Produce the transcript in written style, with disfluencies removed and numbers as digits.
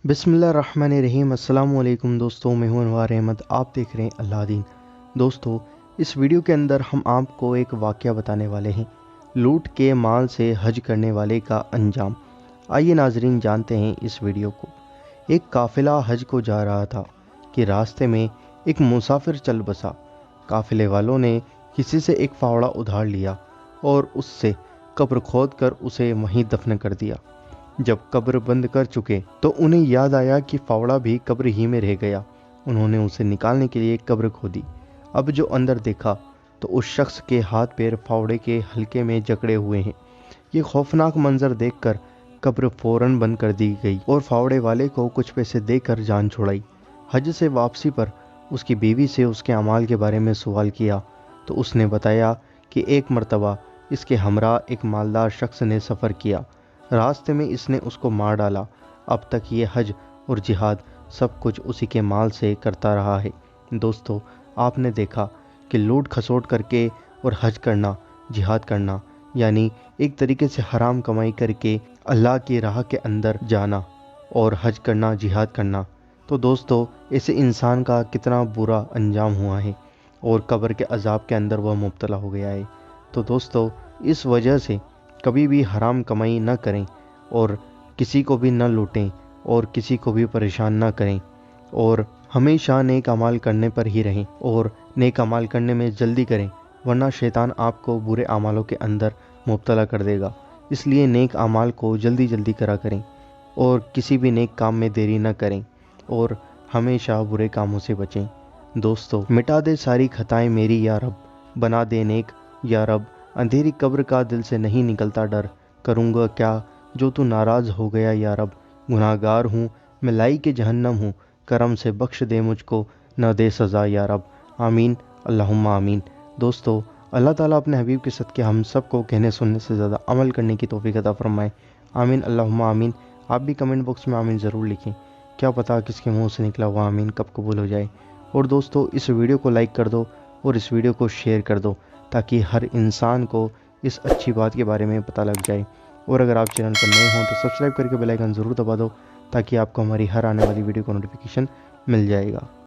बिस्मिल्लाहिर्रहमानिर्रहीम। अस्सलाम वालेकुम दोस्तों, मैं हूं अनवार अहमद। आप देख रहे हैं अल्लाह दीन। दोस्तों, इस वीडियो के अंदर हम आपको एक वाक़या बताने वाले हैं, लूट के माल से हज करने वाले का अंजाम। आइए नाजरीन जानते हैं इस वीडियो को। एक काफ़िला हज को जा रहा था कि रास्ते में एक मुसाफिर चल बसा। काफ़िले वालों ने किसी से एक फावड़ा उधार लिया और उससे कब्र खोद कर उसे वहीं दफन कर दिया। जब कब्र बंद कर चुके तो उन्हें याद आया कि फावड़ा भी कब्र ही में रह गया। उन्होंने उसे निकालने के लिए कब्र खोदी। अब जो अंदर देखा तो उस शख्स के हाथ पैर फावड़े के हल्के में जकड़े हुए हैं। ये खौफनाक मंजर देखकर कब्र फौरन बंद कर दी गई और फावड़े वाले को कुछ पैसे देकर जान छुड़ाई। हज से वापसी पर उसकी बीवी से उसके अमाल के बारे में सवाल किया तो उसने बताया कि एक मर्तबा इसके हमरा एक मालदार शख्स ने सफ़र किया। रास्ते में इसने उसको मार डाला। अब तक ये हज और जिहाद सब कुछ उसी के माल से करता रहा है। दोस्तों, आपने देखा कि लूट खसोट करके और हज करना, जिहाद करना, यानी एक तरीके से हराम कमाई करके अल्लाह की राह के अंदर जाना और हज करना, जिहाद करना, तो दोस्तों ऐसे इंसान का कितना बुरा अंजाम हुआ है और कब्र के अजाब के अंदर वह मुब्तला हो गया है। तो दोस्तों, इस वजह से कभी भी हराम कमाई न करें और किसी को भी न लूटें और किसी को भी परेशान न करें और हमेशा नेक अमाल करने पर ही रहें और नेक अमाल करने में जल्दी करें, वरना शैतान आपको बुरे अमालों के अंदर मुब्तला कर देगा। इसलिए नेक अमाल को जल्दी जल्दी करा करें और किसी भी नेक काम में देरी न करें और हमेशा बुरे कामों से बचें। दोस्तों, मिटा दे सारी खताएं मेरी या रब, बना दे नेक या रब, अंधेरी कब्र का दिल से नहीं निकलता डर, करूँगा क्या जो तू नाराज़ हो गया या रब, गुनाहगार हूँ मैं लाई के जहन्नम हूँ, करम से बख्श दे मुझको, न दे सज़ा या रब, आमीन अल्लाहुम्मा आमीन। दोस्तों, अल्लाह ताला अपने हबीब के सदक़े हम सब को कहने सुनने से ज़्यादा अमल करने की तौफीक अता फरमाए। आमीन अल्लाहुम्मा आमीन। आप भी कमेंट बॉक्स में आमीन ज़रूर लिखें, क्या पता किसके मुँह से निकला हुआ आमीन कब कबूल हो जाए। और दोस्तों, इस वीडियो को लाइक कर दो और इस वीडियो को शेयर कर दो ताकि हर इंसान को इस अच्छी बात के बारे में पता लग जाए। और अगर आप चैनल पर नए हों तो सब्सक्राइब करके बेल आइकन ज़रूर दबा दो ताकि आपको हमारी हर आने वाली वीडियो का नोटिफिकेशन मिल जाएगा।